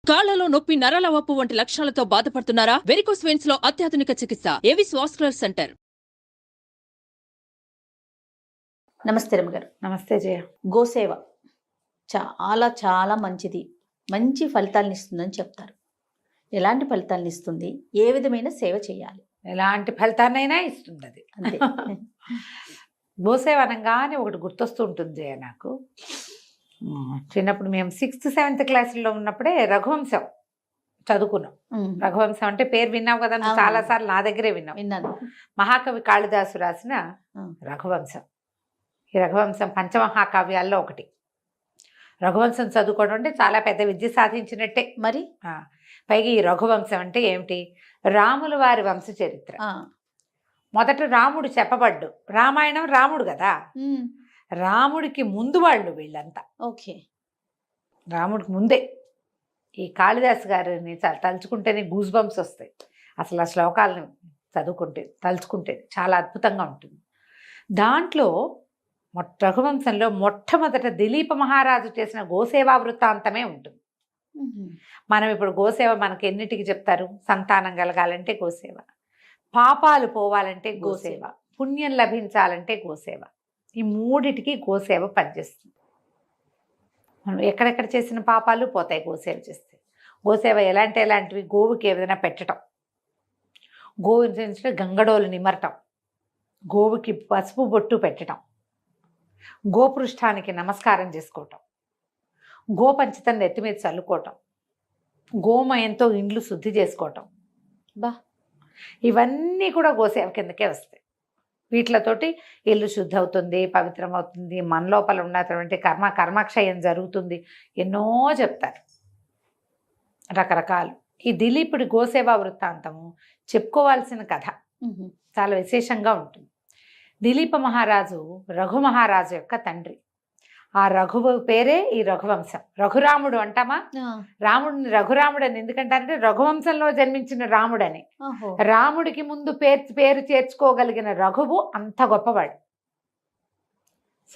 కాళ్లలో నొప్పి, నరాల వాపు వంటి లక్షణాలతో బాధపడుతున్నారా? వెరికోస్ వెయిన్స్ లో అత్యాధునిక చికిత్స ఏవిస్ వాస్కులర్ సెంటర్. నమస్తే రమగారు. నమస్తే జయ. గోసేవ చాలా చాలా మంచిది, మంచి ఫలితాలను ఇస్తుందని చెప్తారు. ఎలాంటి ఫలితాలను ఇస్తుంది? ఏ విధమైన సేవ చేయాలి? ఎలాంటి ఫలితాన్నైనా ఇస్తుంది అది. అంతే. గోసేవ అనగానే ఒకటి గుర్తొస్తూ ఉంటుంది జయ నాకు. చిన్నప్పుడు మేము 6th 7th క్లాసుల్లో ఉన్నప్పుడే రఘువంశం చదువుకున్నాం. రఘువంశం అంటే పేరు విన్నావు కదా, చాలా సార్లు నా దగ్గరే విన్నాను. మహాకవి కాళిదాసు రాసిన రఘువంశం. ఈ రఘువంశం పంచమహాకావ్యాల్లో ఒకటి. రఘువంశం చదువుకోవడం అంటే చాలా పెద్ద విద్య సాధించినట్టే. మరి పైగా ఈ రఘువంశం అంటే ఏమిటి? రాముల వారి వంశ చరిత్ర. మొదట రాముడు చెప్పబడ్డు. రామాయణం రాముడు కదా, రాముడికి ముందు వాళ్ళు వీళ్ళంతా. ఓకే, రాముడికి ముందే. ఈ కాళిదాసు గారిని తలుచుకుంటేనే గూస్ బంప్స్ వస్తాయి. అసలు ఆ శ్లోకాలను చదువుకుంటే తలుచుకుంటే చాలా అద్భుతంగా ఉంటుంది. దాంట్లో రఘువంశంలో మొట్టమొదట దిలీప మహారాజు చేసిన గోసేవా వృత్తాంతమే ఉంటుంది. మనం ఇప్పుడు గోసేవ మనకి ఎన్నిటికి చెప్తారు? సంతానం కలగాలంటే గోసేవ, పాపాలు పోవాలంటే గోసేవ, పుణ్యం లభించాలంటే గోసేవ. ఈ మూడిటికి గోసేవ పనిచేస్తుంది. మనం ఎక్కడెక్కడ చేసిన పాపాలు పోతాయి గోసేవ చేస్తే. గోసేవ ఎలాంటివి? గోవుకి ఏదైనా పెట్టడం, గోవు గంగడోలు నిమరటం, గోవుకి పసుపు బొట్టు పెట్టడం, గోపృష్ఠానికి నమస్కారం చేసుకోవటం, గోపంచితం నెత్తి మీద చల్లుకోవటం, గోమయంతో ఇండ్లు శుద్ధి చేసుకోవటం. ఇవన్నీ కూడా గోసేవ కిందకే వస్తాయి. వీటితోటి ఇల్లు శుద్ధి అవుతుంది, పవిత్రం అవుతుంది, మన లోపల ఉన్నటువంటి కర్మక్షయం జరుగుతుంది. ఎన్నో చెప్తారు రకరకాలు. ఈ దిలీపుడి గోసేవా వృత్తాంతము చెప్పుకోవాల్సిన కథ, చాలా విశేషంగా ఉంటుంది. దిలీప మహారాజు రఘు మహారాజు యొక్క తండ్రి. ఆ రఘువు పేరే ఈ రఘువంశం. రఘురాముడు అంటామా? రాముడిని రఘురాముడు అని ఎందుకంటారంటే రఘువంశంలో జన్మించిన రాముడని. రాముడికి ముందు పేరు చేర్చుకోగలిగిన రఘువు అంత గొప్పవాడు.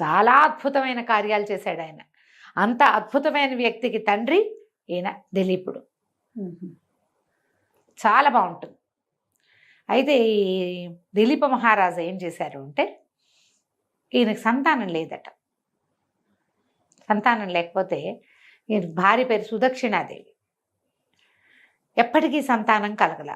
చాలా అద్భుతమైన కార్యాలు చేశాడు ఆయన. అంత అద్భుతమైన వ్యక్తికి తండ్రి ఈయన దిలీపుడు. చాలా బాగుంటుంది. అయితే ఈ దిలీప మహారాజు ఏం చేశారు అంటే, ఈయనకి సంతానం లేదట. సంతానం లేకపోతే ఈయన భార్య పేరు సుదక్షిణాదేవి. ఎప్పటికీ సంతానం కలగల.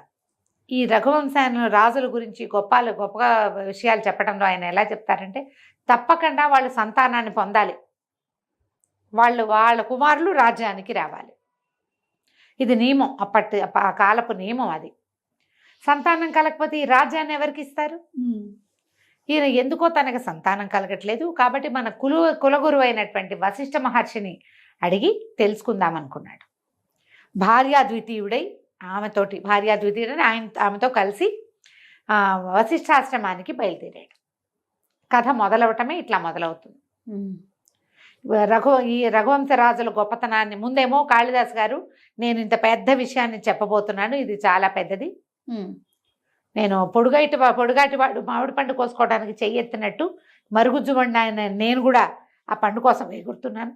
ఈ రఘువంశాన్ని రాజుల గురించి గొప్పగా విషయాలు చెప్పడంలో ఆయన ఎలా చెప్తారంటే, తప్పకుండా వాళ్ళు సంతానాన్ని పొందాలి, వాళ్ళ కుమారులు రాజ్యానికి రావాలి. ఇది నియమం, ఆ కాలపు నియమం అది. సంతానం కలగకపోతే ఈ రాజ్యాన్ని ఎవరికి ఇస్తారు? ఈయన ఎందుకో తనకు సంతానం కలగట్లేదు కాబట్టి మన కులగురు అయినటువంటి వశిష్ఠ మహర్షిని అడిగి తెలుసుకుందాం అనుకున్నాడు. భార్యాద్వితీయుడని ఆమెతో కలిసి వశిష్ఠాశ్రమానికి బయలుదేరాడు. కథ మొదలవటమే ఇట్లా మొదలవుతుంది. ఈ రఘువంశరాజుల గొప్పతనాన్ని ముందేమో కాళిదాస్ గారు, నేను ఇంత పెద్ద విషయాన్ని చెప్పబోతున్నాను, ఇది చాలా పెద్దది, నేను పొడుగాటి వాడు మామిడి పండు కోసుకోవడానికి చెయ్యెత్తినట్టు మరుగుజ్జుమండి ఆయన నేను కూడా ఆ పండు కోసం ఎగురుతున్నాను.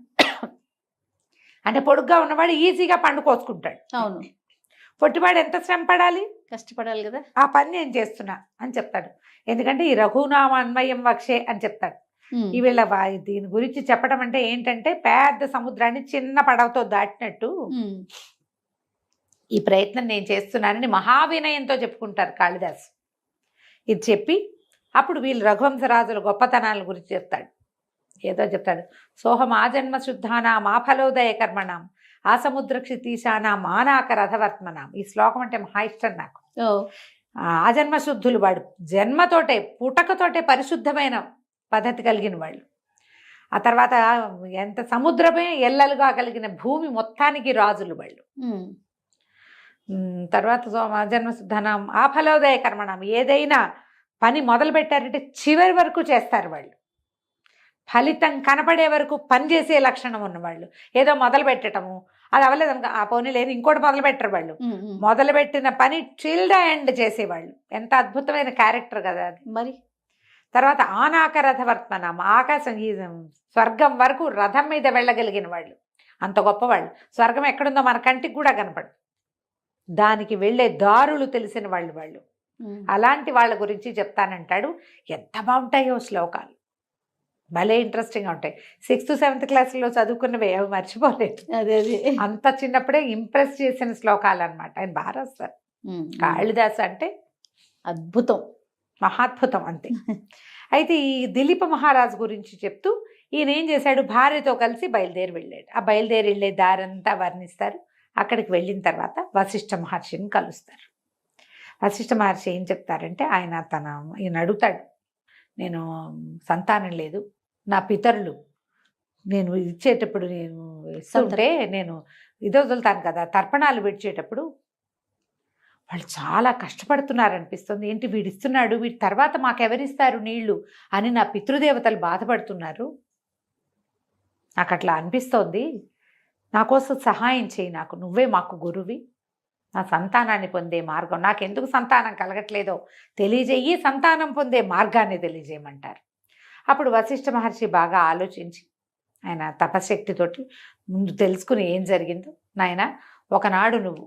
అంటే పొడుగ్గా ఉన్నవాడు ఈజీగా పండు కోసుకుంటాడు. అవును, పొట్టివాడు ఎంత శ్రమ పడాలి, కష్టపడాలి కదా. ఆ పని నేను చేస్తున్నా అని చెప్తాడు. ఎందుకంటే ఈ రఘునామ అన్వయం వక్షే అని చెప్తాడు. ఈవేళ దీని గురించి చెప్పడం అంటే ఏంటంటే, పెద్ద సముద్రాన్ని చిన్న పడవతో దాటినట్టు ఈ ప్రయత్నం నేను చేస్తున్నానని మహావినయంతో చెప్పుకుంటారు కాళిదాసు. ఇది చెప్పి అప్పుడు వీళ్ళు రఘువంశరాజుల గొప్పతనాల గురించి చెప్తాడు. ఏదో చెప్తాడు, సోహం ఆజన్మ శుద్ధానాం ఆఫలోదయ కర్మణాం ఆ సముద్ర క్షితీశానాం ఆనాక రథవర్త్మనాం. ఈ శ్లోకం అంటే మహా ఇష్టం నాకు. ఆజన్మ శుద్ధులు, వాడు జన్మతోటే పుటకతోటే పరిశుద్ధమైన పద్ధతి కలిగిన వాళ్ళు. ఆ తర్వాత ఎంత సముద్రమే ఎల్లలుగా కలిగిన భూమి మొత్తానికి రాజులు వాళ్ళు. తర్వాత జన్మశుద్ధనం ఆ ఫలోదయ కర్మణం. ఏదైనా పని మొదలు పెట్టారంటే చివరి వరకు చేస్తారు వాళ్ళు. ఫలితం కనపడే వరకు పనిచేసే లక్షణం ఉన్నవాళ్ళు. ఏదో మొదలు పెట్టడము, అది అవ్వలేదు అనుకో, ఆ పోనీ లేదు ఇంకోటి మొదలు పెట్టరు వాళ్ళు. మొదలుపెట్టిన పని టిల్ ద ఎండ్ చేసేవాళ్ళు. ఎంత అద్భుతమైన క్యారెక్టర్ కదా అది. మరి తర్వాత ఆనాక రథవర్త్మనం, ఆకాశం ఈ స్వర్గం వరకు రథం మీద వెళ్ళగలిగిన వాళ్ళు. అంత గొప్పవాళ్ళు. స్వర్గం ఎక్కడుందో మన కంటికి కూడా కనపడదు. దానికి వెళ్ళే దారులు తెలిసిన వాళ్ళు. అలాంటి వాళ్ళ గురించి చెప్తానంటాడు. ఎంత బాగుంటాయో శ్లోకాలు, భలే ఇంట్రెస్టింగ్గా ఉంటాయి. 6th 7th క్లాసులో చదువుకున్నవి అవి మర్చిపోలేదు. అదే అంత చిన్నప్పుడే ఇంప్రెస్ చేసిన శ్లోకాలు అనమాట. ఆయన బాగా రాస్తారు. కాళిదాసు అంటే అద్భుతం, మహాద్భుతం అంతే. అయితే ఈ దిలీప మహారాజు గురించి చెప్తూ ఈయన ఏం చేశాడు, భార్యతో కలిసి బయలుదేరి వెళ్ళాడు. ఆ బయలుదేరి వెళ్ళే దారంతా వర్ణిస్తారు. అక్కడికి వెళ్ళిన తర్వాత వశిష్ఠ మహర్షిని కలుస్తారు. వశిష్ఠ మహర్షి ఏం చెప్తారంటే, ఈయన అడుగుతాడు, నేను సంతానం లేదు, నా పితరులు నేను ఇచ్చేటప్పుడు నేను ఇస్తుంటే నేను వదులుతాను కదా, తర్పణాలు విడిచేటప్పుడు వాళ్ళు చాలా కష్టపడుతున్నారు అనిపిస్తుంది. ఏంటి వీడిస్తున్నాడు, వీడి తర్వాత మాకెవరిస్తారు నీళ్లు అని నా పితృదేవతలు బాధపడుతున్నారు. నాకు అట్లా అనిపిస్తోంది. నా కోసం సహాయం చేయి, నాకు నువ్వే మాకు గురువి, నా సంతానాన్ని పొందే మార్గం, నాకెందుకు సంతానం కలగట్లేదో తెలియజేయి, సంతానం పొందే మార్గాన్ని తెలియజేయమంటారు. అప్పుడు వశిష్ఠ మహర్షి బాగా ఆలోచించి ఆయన తపశక్తితోటి ముందు తెలుసుకుని ఏం జరిగిందో, నాయన ఒకనాడు నువ్వు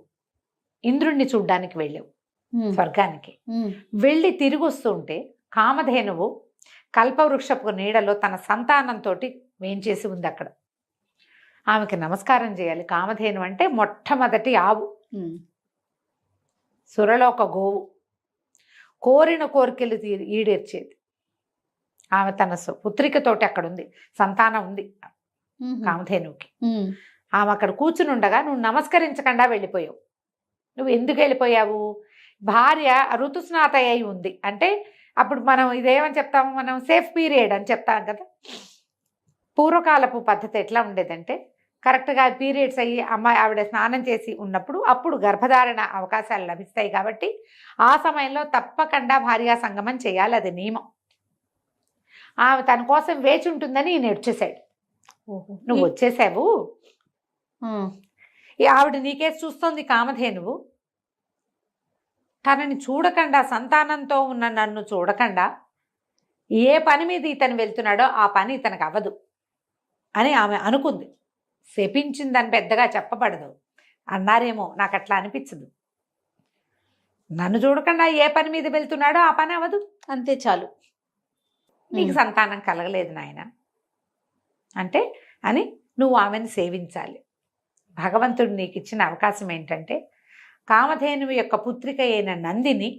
ఇంద్రుణ్ణి చూడ్డానికి వెళ్ళావు స్వర్గానికి. వెళ్ళి తిరిగి వస్తుంటే కామధేనువు కల్పవృక్షపు నీడలో తన సంతానంతో వేంచేసి ఉంది. అక్కడ ఆమెకి నమస్కారం చేయాలి. కామధేను అంటే మొట్టమొదటి ఆవు, సురలోక గోవు, కోరిన కోరికలు ఈడేర్చేది. ఆమె తన పుత్రికతోటి అక్కడ ఉంది, సంతానం ఉంది కామధేనువుకి. ఆమె అక్కడ కూర్చుని ఉండగా నువ్వు నమస్కరించకుండా వెళ్ళిపోయావు. నువ్వు ఎందుకు వెళ్ళిపోయావు? భార్య ఋతుస్నాత అయి ఉంది అంటే అప్పుడు మనం ఇదేమని చెప్తాము, మనం సేఫ్ పీరియడ్ అని చెప్తాం కదా. పూర్వకాలపు పద్ధతి ఎట్లా ఉండేదంటే, కరెక్ట్గా పీరియడ్స్ అయ్యి ఆవిడ స్నానం చేసి ఉన్నప్పుడు అప్పుడు గర్భధారణ అవకాశాలు లభిస్తాయి. కాబట్టి ఆ సమయంలో తప్పకుండా భార్యా సంగమం చేయాలి, అది నియమం. ఆమె తన కోసం వేచి ఉంటుందని ఈయన వచ్చేసాడు. నువ్వు వచ్చేసావు, ఆవిడ నీకేసి చూస్తోంది కామధేనువు, తనని చూడకుండా, సంతానంతో ఉన్న నన్ను చూడకుండా ఏ పని మీద ఇతను వెళ్తున్నాడో ఆ పని ఇతనికి అవ్వదు అని ఆమె అనుకుంది. శపించిందని పెద్దగా చెప్పబడదు అన్నారేమో, నాకు అట్లా అనిపించదు. నన్ను చూడకుండా ఏ పని మీద వెళ్తున్నాడో ఆ పని అవ్వదు, అంతే చాలు, నీకు సంతానం కలగలేదు నాయన అంటే అని నువ్వు ఆమెను సేవించాలి. భగవంతుడు నీకు ఇచ్చిన అవకాశం ఏంటంటే, కామధేనువు యొక్క పుత్రిక అయిన నందిని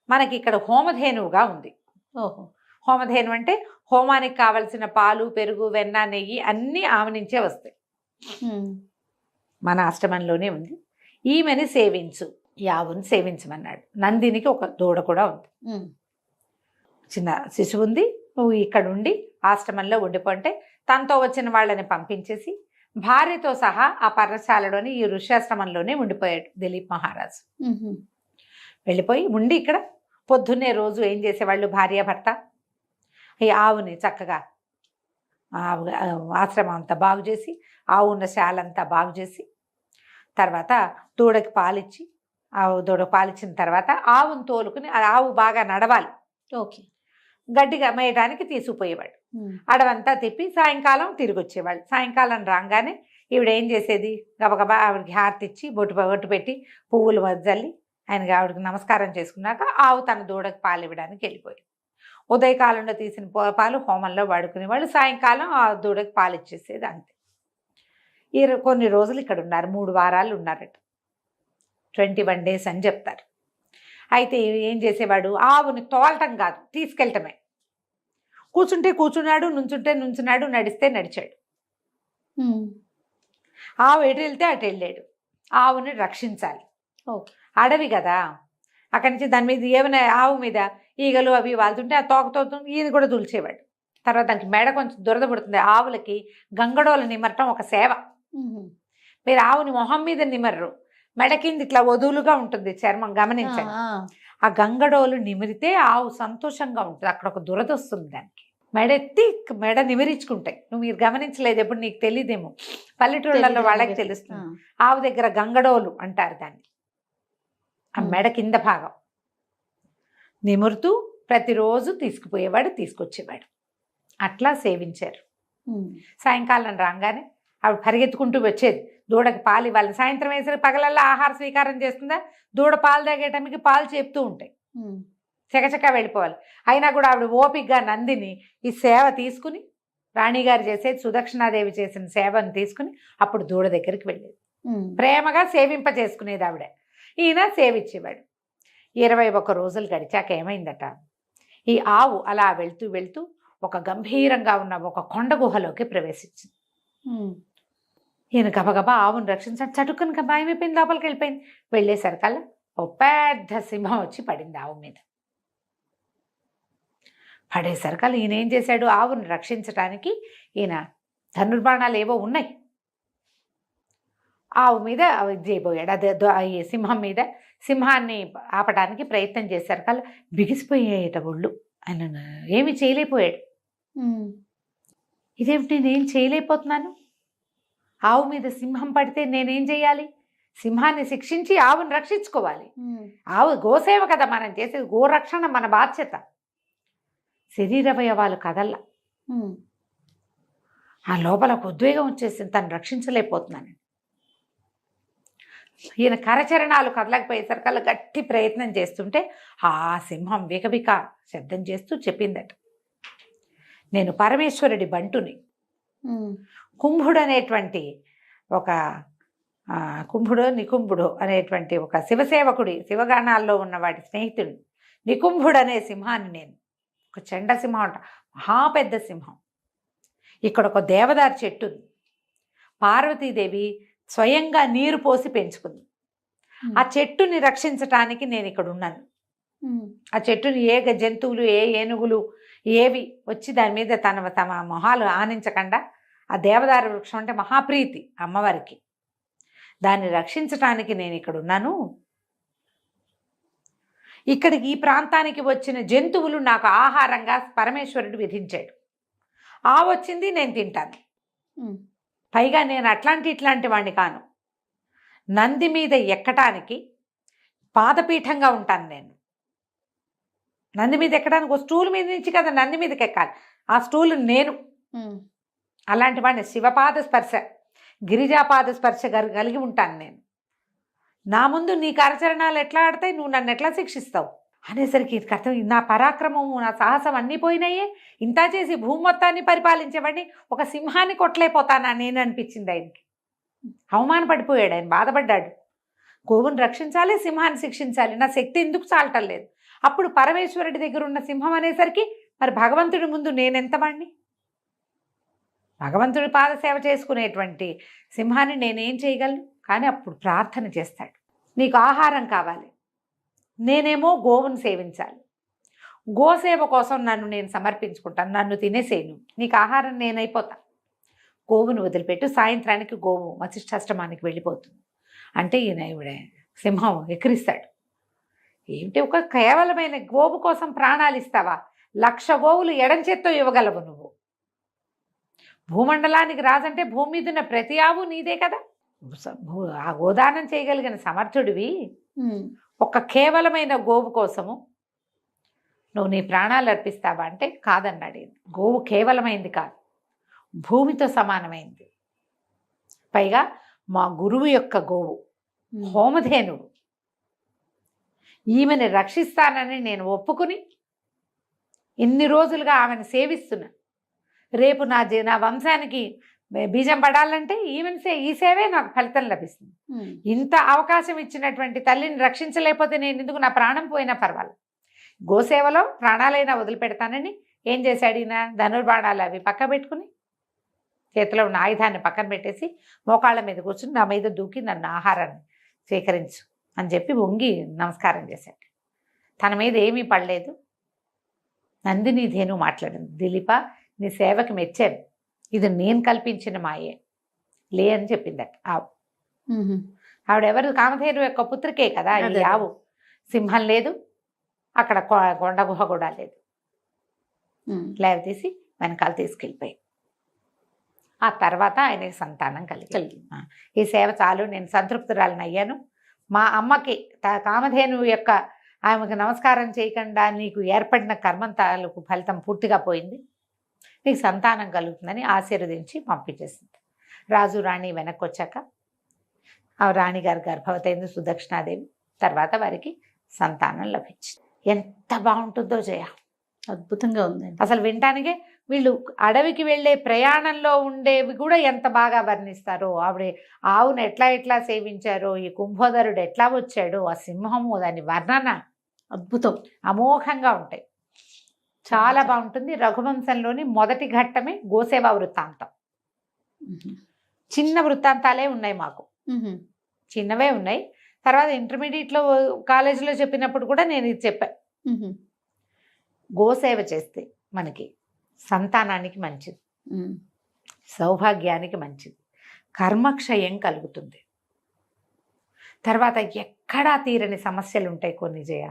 మనకి ఇక్కడ హోమధేనువుగా ఉంది. హోమధేను అంటే హోమానికి కావలసిన పాలు, పెరుగు, వెన్న, నెయ్యి అన్నీ ఆమె నుంచే వస్తాయి. మన ఆశ్రమంలోనే ఉంది. ఈమెని సేవించు, యావుని సేవించమన్నాడు. నందినికి ఒక దూడ కూడా ఉంది, చిన్న శిశువు ఉంది. నువ్వు ఇక్కడ ఉండి ఆశ్రమంలో ఉండిపోంటే తనతో వచ్చిన వాళ్ళని పంపించేసి భార్యతో సహా ఆ పర్ణశాలలోని ఈ ఋష్యాశ్రమంలోనే ఉండిపోయాడు దిలీప్ మహారాజు. వెళ్ళిపోయి ఉండి ఇక్కడ పొద్దున్నే రోజు ఏం చేసేవాళ్ళు, భార్యాభర్త ఈ ఆవుని చక్కగా ఆశ్రమం అంతా బాగు చేసి, ఆవు ఉన్న శాలంతా బాగు చేసి, తర్వాత దూడకి పాలిచ్చి, దూడ పాలిచ్చిన తర్వాత ఆవును తోలుకుని, ఆవు బాగా నడవాలి, గడ్డిగా మేయడానికి తీసుకుపోయేవాడు. అడవంతా తిప్పి సాయంకాలం తిరిగి వచ్చేవాళ్ళు. సాయంకాలం రాగానే ఈవిడ ఏం చేసేది, గబగబా ఆవిడకి హారతి ఇచ్చి బొట్టు పెట్టి పువ్వులు వద్దల్లి ఆయనకి ఆవిడకి నమస్కారం చేసుకున్నాక ఆవు తన దూడకి పాలు ఇవ్వడానికి వెళ్ళిపోయింది. ఉదయకాలంలో తీసిన పాలు హోమంలో వాడుకునేవాళ్ళు, సాయంకాలం ఆ దూడకి పాలు ఇచ్చేసేది, అంతే. కొన్ని రోజులు ఇక్కడ ఉన్నారు, 3 వారాలు ఉన్నారట. 21 days అని చెప్తారు. అయితే ఏం చేసేవాడు, ఆవుని తోలటం కాదు, తీసుకెళ్ళటమే. కూర్చుంటే కూర్చున్నాడు, నుంచుంటే నుంచున్నాడు, నడిస్తే నడిచాడు. ఆవు ఎటు వెళ్తే అటు వెళ్ళాడు. ఆవుని రక్షించాలి, అడవి కదా. అక్కడి నుంచి దాని మీద ఏమైనా ఆవు మీద ఈగలు అవి వాళ్తుంటే ఆ తోకతో ఈయన కూడా తులిచేవాడు. తర్వాత దానికి మెడ కొంచెం దురద పుడుతుంది. ఆవులకి గంగడోలు నిమరటం ఒక సేవ. మీరు ఆవుని మొహం మీద నిమర్రు, మెడ కింద ఇట్లా వదులుగా ఉంటుంది చర్మం, గమనించండి. ఆ గంగడోలు నిమిరితే ఆవు సంతోషంగా ఉంటుంది. అక్కడ ఒక దురద వస్తుంది దానికి. మెడెత్తి మెడ నిమిరించుకుంటాయి. నువ్వు మీరు గమనించలేదు, ఎప్పుడు నీకు తెలియదేమో, పల్లెటూళ్ళల్లో వాళ్ళకి తెలుస్తుంది. ఆవు దగ్గర గంగడోలు అంటారు దాన్ని. ఆ మెడ కింద భాగం నిమురుతూ ప్రతిరోజు తీసుకుపోయేవాడు, తీసుకొచ్చేవాడు. అట్లా సేవించారు. సాయంకాలం రాగానే ఆవిడ పరిగెత్తుకుంటూ వచ్చేది దూడకి పాలు ఇవ్వాలి. సాయంత్రం వేసరికి పగలల్లా ఆహార స్వీకారం చేస్తుందా, దూడ పాలు తాగేటమికి పాలు చెప్తూ ఉంటాయి, చకచక వెళ్ళిపోవాలి. అయినా కూడా ఆవిడ ఓపికగా నందిని ఈ సేవ తీసుకుని, రాణిగారు చేసేది సుదక్షిణాదేవి చేసిన సేవను తీసుకుని అప్పుడు దూడ దగ్గరికి వెళ్ళేది. ప్రేమగా సేవింపజేసుకునేది ఆవిడ. ఈయన సేవించేవాడు. 21 రోజులు గడిచాక ఏమైందట, ఈ ఆవు అలా వెళ్తూ వెళ్తూ ఒక గంభీరంగా ఉన్న ఒక కొండ గుహలోకి ప్రవేశించింది. ఈయన గబగబా ఆవును రక్షించాడు. చటుక్కుని భయమైపోయింది, లోపలికి వెళ్ళిపోయింది. వెళ్ళేసరికల్లా ఓ పెద్ద సింహం వచ్చి పడింది ఆవు మీద. పడేసరికల్లా ఈయన ఏం చేశాడు, ఆవును రక్షించడానికి ఈయన ధనుర్బాణాలు ఏవో ఉన్నాయి, ఆవు మీద చేయబోయాడు. అదే ఈ సింహం మీద, సింహాన్ని ఆపడానికి ప్రయత్నం చేశారు కల్లా బిగిసిపోయేట ఒళ్ళు. ఆయన ఏమి చేయలేకపోయాడు. ఇదేమిటి, నేనేం చేయలేకపోతున్నాను, ఆవు మీద సింహం పడితే నేనేం చేయాలి, సింహాన్ని శిక్షించి ఆవును రక్షించుకోవాలి. ఆవు గోసేవ కదా మనం చేసేది, గోరక్షణ మన బాధ్యత. శరీరవయవాలు కదల్లా. ఆ లోపల ఒక ఉద్వేగం వచ్చేసింది, తను రక్షించలేకపోతున్నాను. ఈయన కరచరణాలు కదలకపోయేసరికల్లా గట్టి ప్రయత్నం చేస్తుంటే ఆ సింహం వికవిక శబ్దం చేస్తూ చెప్పిందట, నేను పరమేశ్వరుడి బంటుని, కుంభుడు అనేటువంటి ఒక కుంభుడు నికుంభుడు అనేటువంటి ఒక శివసేవకుడి, శివగాణాల్లో ఉన్న వాడి స్నేహితుడు నికుంభుడు అనే సింహాన్ని నేను. ఒక చెండ సింహం అంట, మహాపెద్ద సింహం. ఇక్కడ ఒక దేవదారు చెట్టు ఉంది, పార్వతీదేవి స్వయంగా నీరు పోసి పెంచుకుంది. ఆ చెట్టుని రక్షించటానికి నేను ఇక్కడ ఉన్నాను. ఆ చెట్టుని ఏ జంతువులు, ఏ ఏనుగులు ఏవి వచ్చి దాని మీద తమ మొహాలు ఆనించకుండా, ఆ దేవదారు వృక్షం అంటే మహాప్రీతి అమ్మవారికి, దాన్ని రక్షించటానికి నేను ఇక్కడ ఉన్నాను. ఇక్కడికి ఈ ప్రాంతానికి వచ్చిన జంతువులు నాకు ఆహారంగా పరమేశ్వరుడు విధించాడు. వచ్చింది నేను తింటాను. పైగా నేను ఇట్లాంటి వాడిని కాను, నంది మీద ఎక్కటానికి పాదపీఠంగా ఉంటాను నేను. నంది మీద ఎక్కడానికి ఒక స్టూల్ మీద నుంచి కదా నంది మీదకి ఎక్కాలి, ఆ స్టూల్ నేను. అలాంటి వాడిని శివపాద స్పర్శ, గిరిజాపాద స్పర్శ కలిగి ఉంటాను నేను. నా ముందు నీ కరచరణాలు ఎట్లా ఆడతాయి, నువ్వు నన్ను ఎట్లా శిక్షిస్తావు అనేసరికి అర్థం, నా పరాక్రమము నా సాహసం అన్నీ పోయినాయే, ఇంత చేసి భూమి మొత్తాన్ని పరిపాలించేవాడిని ఒక సింహాన్ని కొట్టలేకపోతానా నేను అనిపించింది ఆయనకి. అవమానపడిపోయాడు ఆయన, బాధపడ్డాడు. గోవును రక్షించాలి, సింహాన్ని శిక్షించాలి, నా శక్తి ఎందుకు చాలటం లేదు. అప్పుడు పరమేశ్వరుడి దగ్గర ఉన్న సింహం అనేసరికి మరి భగవంతుడి ముందు నేనెంత వాడిని, భగవంతుడి పాదసేవ చేసుకునేటువంటి సింహాన్ని నేనేం చేయగలను. కానీ అప్పుడు ప్రార్థన చేస్తాడు, నీకు ఆహారం కావాలి, నేనేమో గోవును సేవించాలి, గోసేవ కోసం నన్ను నేను సమర్పించుకుంటాను, నన్ను తినేసేను, నీకు ఆహారం నేనైపోతా, గోవును వదిలిపెట్టు. సాయంత్రానికి గోవు వశిష్ఠాశ్రమానికి వెళ్ళిపోతుంది. అంటే ఈయన సింహం ఎక్కిరిస్తాడు, ఏమిటి ఒక కేవలమైన గోవు కోసం ప్రాణాలు ఇస్తావా, 1,00,000 గోవులు ఎడం చేత్తో ఇవ్వగలవు నువ్వు. భూమండలానికి రాజంటే భూమి మీద ఉన్న ప్రతి ఆవు నీదే కదా, ఆ గోదానం చేయగలిగిన సమర్థుడివి. ఒక కేవలమైన గోవు కోసము నువ్వు నీ ప్రాణాలు అర్పిస్తావా అంటే కాదన్నాడు. గోవు కేవలమైంది కాదు, భూమితో సమానమైంది. పైగా మా గురువు యొక్క గోవు, హోమధేనుడు. ఈమెను రక్షిస్తానని నేను ఒప్పుకుని ఇన్ని రోజులుగా ఆమెను సేవిస్తున్నా. రేపు నా వంశానికి బీజం పడాలంటే ఈ సేవే నాకు ఫలితం లభిస్తుంది. ఇంత అవకాశం ఇచ్చినటువంటి తల్లిని రక్షించలేకపోతే నేను ఎందుకు, నా ప్రాణం పోయినా పర్వాలేదు, గోసేవలో ప్రాణాలైనా వదిలిపెడతానని ఏం చేశాడు ఈయన, ధనుర్బాణాలు అవి పక్క పెట్టుకుని చేతిలో ఉన్న ఆయుధాన్ని పక్కన పెట్టేసి మోకాళ్ళ మీద కూర్చుని నా మీద దూకి నన్ను ఆహారాన్ని స్వీకరించు అని చెప్పి వంగి నమస్కారం చేశాడు. తన మీద ఏమీ పడలేదు. నందిని ధేను మాట్లాడింది, దిలీప నీ సేవకి మెచ్చాను, ఇది నేను కల్పించిన మాయే లే అని చెప్పిందట ఆవు. ఆవిడెవరు, కామధేను యొక్క పుత్రికే కదా ఈ ఆవు. సింహం లేదు అక్కడ, కొండ గుహ కూడా లేదు. లేవతీసి వెనకాల తీసుకెళ్ళిపోయి ఆ తర్వాత ఆయనకి సంతానం కలిగింది. ఈ సేవ చాలు, నేను సంతృప్తురాలను అయ్యాను. మా అమ్మకి కామధేను యొక్క ఆమెకు నమస్కారం చేయకుండా నీకు ఏర్పడిన కర్మం తాలూకు ఫలితం పూర్తిగా పోయింది, నీకు సంతానం కలుగుతుందని ఆశీర్వదించి పంపించేసింది. రాజు రాణి వెనక్కి వచ్చాక ఆ రాణిగారు గర్భవతి అయింది సుదక్షిణాదేవి. తర్వాత వారికి సంతానం లభించింది. ఎంత బాగుంటుందో జయ, అద్భుతంగా ఉందండి. అసలు వినటానికే వీళ్ళు అడవికి వెళ్ళే ప్రయాణంలో ఉండేవి కూడా ఎంత బాగా వర్ణిస్తారో. ఆవిడ ఆవును ఎట్లా సేవించారో, ఈ కుంభోదరుడు ఎట్లా వచ్చాడో, ఆ సింహము, దాని వర్ణన అద్భుతం, అమోఘంగా ఉంటాయి. చాలా బాగుంటుంది. రఘువంశంలోని మొదటి ఘట్టమే గోసేవ వృత్తాంతం. చిన్న వృత్తాంతాలే ఉన్నాయి మాకు, చిన్నవే ఉన్నాయి. తర్వాత ఇంటర్మీడియట్లో కాలేజీలో చెప్పినప్పుడు కూడా నేను ఇది చెప్పాను. గోసేవ చేస్తే మనకి సంతానానికి మంచిది, సౌభాగ్యానికి మంచిది, కర్మక్షయం కలుగుతుంది. తర్వాత ఎక్కడా తీరని సమస్యలు ఉంటాయి కొన్ని జయ.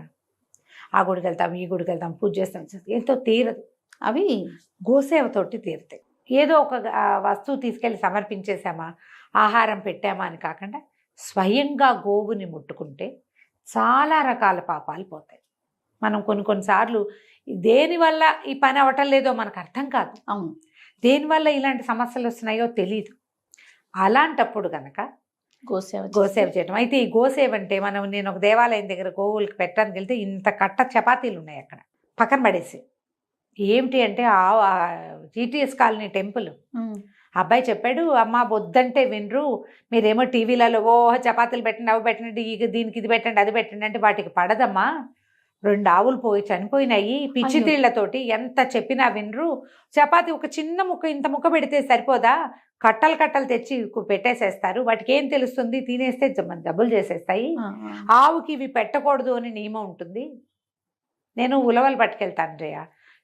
ఆ గుడికి వెళ్తాం, ఈ గుడికి వెళ్తాం, పూజ చేస్తాం, ఎంతో తీరదు. అవి గోసేవతోటి తీరుతాయి. ఏదో ఒక వస్తువు తీసుకెళ్ళి సమర్పించేసామా, ఆహారం పెట్టామా అని కాకుండా స్వయంగా గోవుని ముట్టుకుంటే చాలా రకాల పాపాలు పోతాయి. మనం కొన్నిసార్లు దేనివల్ల ఈ పని అవటం లేదో మనకు అర్థం కాదు. అవును, దేనివల్ల ఇలాంటి సమస్యలు వస్తున్నాయో తెలియదు. అలాంటప్పుడు కనుక గోసేవ చేయడం. అయితే ఈ గోసేవ అంటే నేను ఒక దేవాలయం దగ్గర గోవులకి పెట్టడానికి వెళ్తే ఇంత కట్ట చపాతీలు ఉన్నాయి అక్కడ పక్కన పడేసి. ఏమిటి అంటే GTS కాలనీ టెంపుల్. అబ్బాయి చెప్పాడు, అమ్మ వద్దంటే వినరు, మీరేమో టీవీలలో చపాతీలు పెట్టండి, అవి పెట్టండి, దీనికి ఇది పెట్టండి, అది పెట్టండి అంటే వాటికి పడదమ్మా. 2 ఆవులు పోయి చనిపోయినాయి పిచ్చి తీళ్లతోటి, ఎంత చెప్పినా వినరు. చపాతీ ఒక చిన్న ముక్క, ఇంత ముక్క పెడితే సరిపోదా, కట్టలు తెచ్చి పెట్టేసేస్తారు, వాటికి ఏం తెలుస్తుంది, తినేస్తే జబ్బులు చేసేస్తాయి. ఆవుకి ఇవి పెట్టకూడదు అని నియమం ఉంటుంది. నేను ఉలవలు పట్టుకెళ్తాను జయ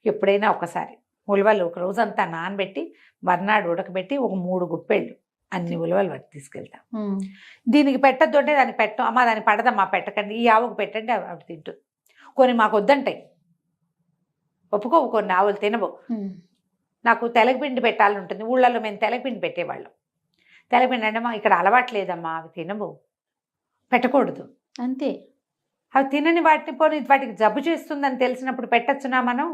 ఎప్పుడైనా ఒకసారి. ఉలవలు ఒక రోజంతా నానబెట్టి మర్నాడు ఉడకబెట్టి ఒక 3 గుప్పెళ్ళు అన్ని ఉలవలు పట్టి తీసుకెళ్తాం. దీనికి పెట్టద్దు అంటే దానికి పెట్టం, అమ్మ దానికి పడదమ్మా పెట్టకండి, ఈ ఆవుకు పెట్టండి, ఆవిడ తింటుంది. కొన్ని మాకు వద్దంటాయి, ఒప్పుకో, కొన్ని ఆవులు తినవు. నాకు తెలగపిండి పెట్టాలని ఉంటుంది. ఊళ్ళల్లో మేము తెలగపిండి పెట్టేవాళ్ళం. తెలగపిండి అంటే ఇక్కడ అలవాట్లేదమ్మా, అవి తినవు, పెట్టకూడదు అంతే. అవి తినని వాటిని పోనీ వాటికి జబ్బు చేస్తుందని తెలిసినప్పుడు పెట్టచ్చునా మనం?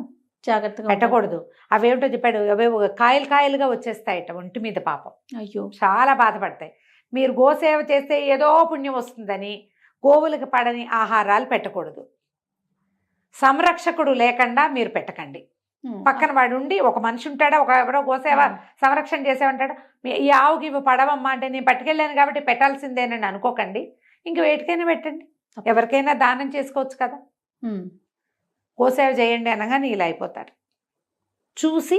జాగ్రత్తగా పెట్టకూడదు. అవేమిటో చెప్పాడు, అవేవో కాయలుగా వచ్చేస్తాయట ఒంటి మీద, పాపం. అయ్యో, చాలా బాధపడతాయి. మీరు గోసేవ చేస్తే ఏదో పుణ్యం వస్తుందని గోవులకు పడని ఆహారాలు పెట్టకూడదు. సంరక్షకుడు లేకుండా మీరు పెట్టకండి. పక్కన వాడు ఉండి, ఒక మనిషి ఉంటాడా, ఎవరో గోసేవ సంరక్షణ చేసేవంటాడు, ఈ ఆవుకి ఇవి పడవమ్మా అంటే నేను పట్టుకెళ్ళాను కాబట్టి పెట్టాల్సిందేనని అనుకోకండి. ఇంక వేటికైనా పెట్టండి, ఎవరికైనా దానం చేసుకోవచ్చు కదా. గోసేవ చేయండి అనగానే ఇలా అయిపోతారు. చూసి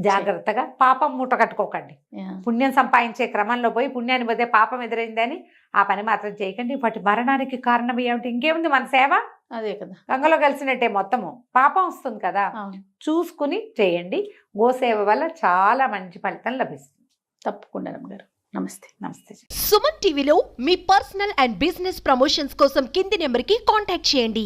జాగ్రత్తగా పాపం మూట కట్టుకోకండి. పుణ్యం సంపాదించే క్రమంలో పోయి పుణ్యాన్ని పోతే పాపం ఎదురైందని ఆ పని మాత్రం చేయకండి. వాటి మరణానికి కారణం ఏమిటి? ఇంకేముంది, మన సేవ అదే కదా, గంగలో కలిసినట్టే, మొత్తము పాపం వస్తుంది కదా. చూసుకుని చేయండి. గోసేవ వల్ల చాలా మంచి ఫలితం లభిస్తుంది. తప్పకుండా రమ్మగారు. నమస్తే. సుమన్ టీవీలో మీ పర్సనల్ అండ్ బిజినెస్ ప్రమోషన్స్ కోసం కింది నెంబర్కి కాంటాక్ట్ చేయండి.